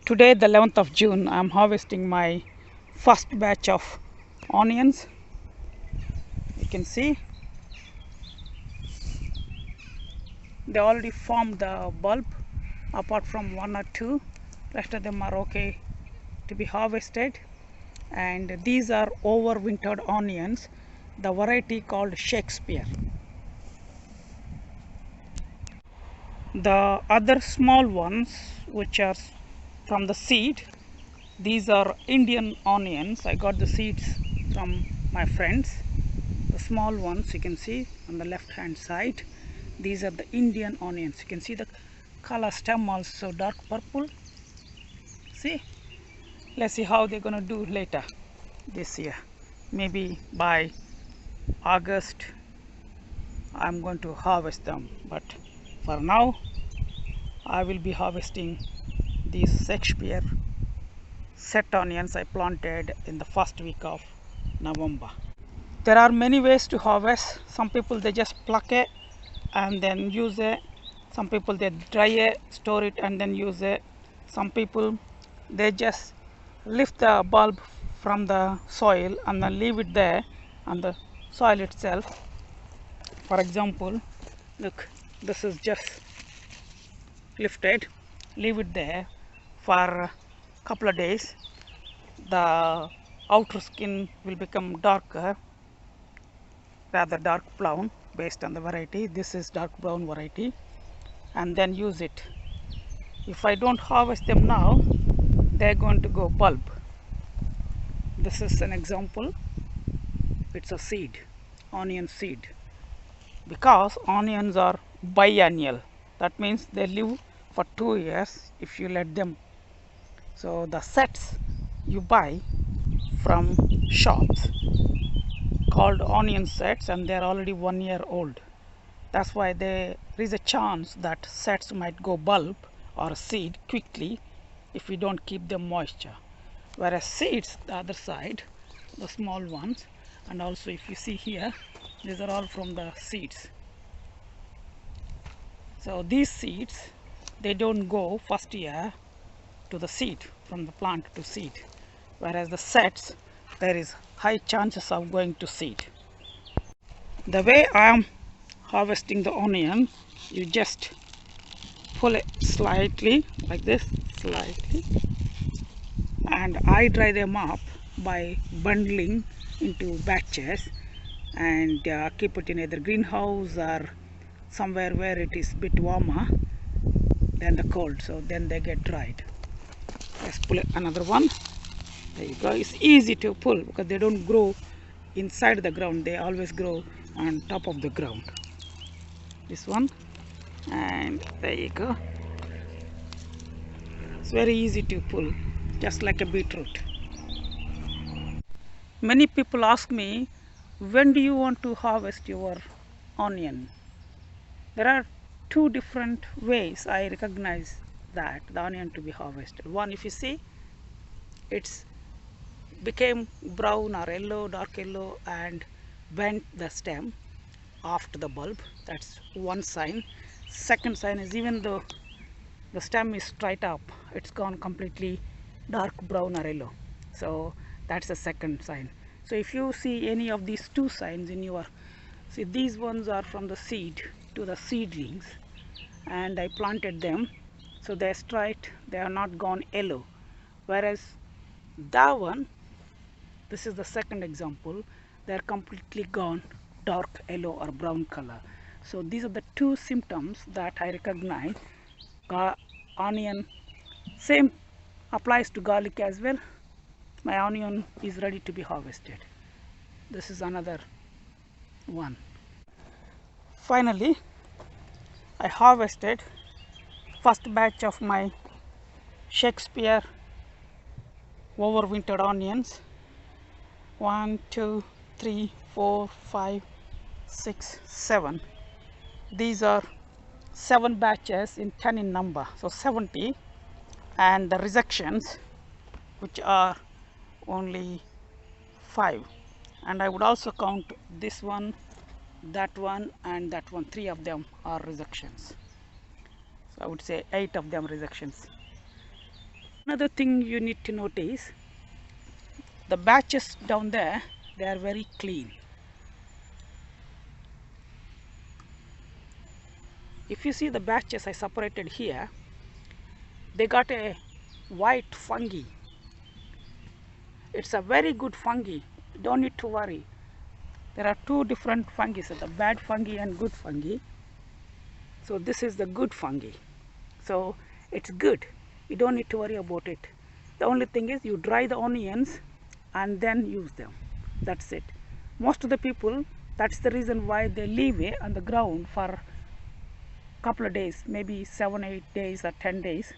Today, the 11th of June, I am harvesting my first batch of onions. You can see they already formed the bulb, apart from one or two. Rest of them are okay to be harvested. And these are overwintered onions, the variety called Shakespeare. The other small ones, which are from the seed, these are Indian onions. I got the seeds from my friends. The small ones you can see on the left hand side, these are the Indian onions. You can see the color stem also dark purple. See, let's see how they're gonna do later this year. Maybe by August I'm going to harvest them, but for now I will be harvesting these Shakespeare set onions I planted in the first week of November. There are many ways to harvest. Some people they just pluck it and then use it. Some people they dry it, store it and then use it. Some people they just lift the bulb from the soil and then leave it there on the soil itself. For example, look, this is just lifted, leave it there for a couple of days. The outer skin will become darker, rather dark brown based on the variety. This is dark brown variety, and then use it. If I don't harvest them now, they're going to go bulb. This is an example. It's a seed, onion seed, because onions are biennial. That means they live for 2 years if you let them. So the sets you buy from shops called onion sets, and they're already 1 year old. That's why there is a chance that sets might go bulb or seed quickly if we don't keep them moisture. Whereas seeds, the other side, the small ones, and also if you see here, these are all from the seeds. So these seeds, they don't go first year to the seed, from the plant to seed, whereas the sets, there is high chances of going to seed. The way I am harvesting the onion, you just pull it slightly like this, slightly, and I dry them up by bundling into batches and keep it in either greenhouse or somewhere where it is a bit warmer than the cold, so then they get dried. Let's pull another one. There you go. It's easy to pull because they don't grow inside the ground, they always grow on top of the ground. This one, and there you go. It's very easy to pull, just like a beetroot. Many people ask me, when do you want to harvest your onion? There are two different ways I recognize that the onion to be harvested. One, if you see it's became brown or yellow, dark yellow, and bent the stem after the bulb, that's one sign. Second sign is, even though the stem is straight up, it's gone completely dark brown or yellow. So that's the second sign. So if you see any of these two signs in your, see these ones are from the seed to the seedlings, and I planted them, so they're straight, they are not gone yellow. Whereas that one, this is the second example, they're completely gone dark yellow or brown color. So these are the two symptoms that I recognize onion. Same applies to garlic as well. My onion is ready to be harvested. This is another one. Finally, I harvested first batch of my Shakespeare overwintered onions. 1, 2, 3, 4, 5, 6, 7. These are 7 batches in 10 in number, so 70, and the rejections, which are only 5. And I would also count this one, that one, and that one. 3 of them are rejections. So I would say 8 of them rejections. Another thing you need to notice, the batches down there, they are very clean. If you see the batches I separated here, they got a white fungi. It's a very good fungi. You don't need to worry. There are two different fungi, so the bad fungi and good fungi. So this is the good fungi. So it's good. You don't need to worry about it. The only thing is you dry the onions and then use them. That's it. Most of the people, that's the reason why they leave it on the ground for a couple of days, maybe 7, 8 days or 10 days,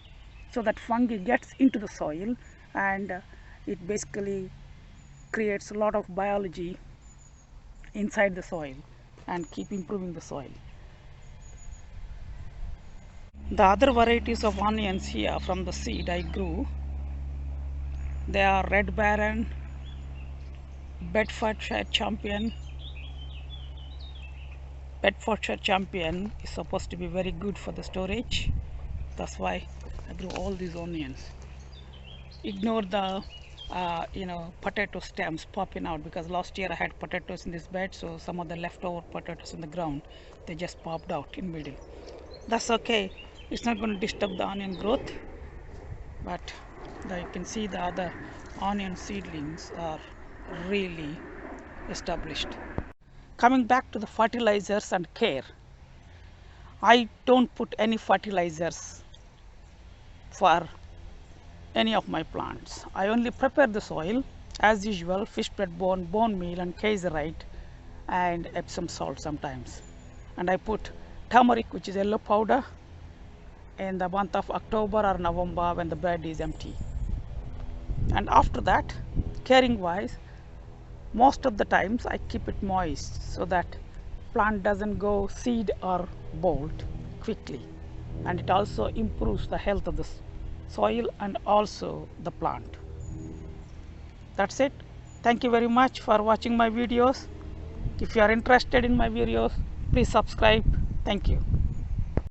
so that fungi gets into the soil and it basically creates a lot of biology inside the soil and keep improving the soil. The other varieties of onions here from the seed I grew, they are Red Baron, Bedfordshire Champion. Bedfordshire Champion is supposed to be very good for the storage. That's why I grew all these onions. Ignore the potato stems popping out, because last year I had potatoes in this bed, so some of the leftover potatoes in the ground, they just popped out in middle. That's okay. It's not going to disturb the onion growth, but you can see the other onion seedlings are really established. Coming back to the fertilizers and care, I don't put any fertilizers for any of my plants. I only prepare the soil as usual, fish blood bone, bone meal and kaiserite and Epsom salt sometimes. And I put turmeric, which is yellow powder, in the month of October or November when the bed is empty. And after that, caring wise, most of the times I keep it moist so that plant doesn't go seed or bolt quickly, and it also improves the health of the soil and also the plant. That's it. Thank you very much for watching my videos. If you are interested in my videos, please subscribe. Thank you.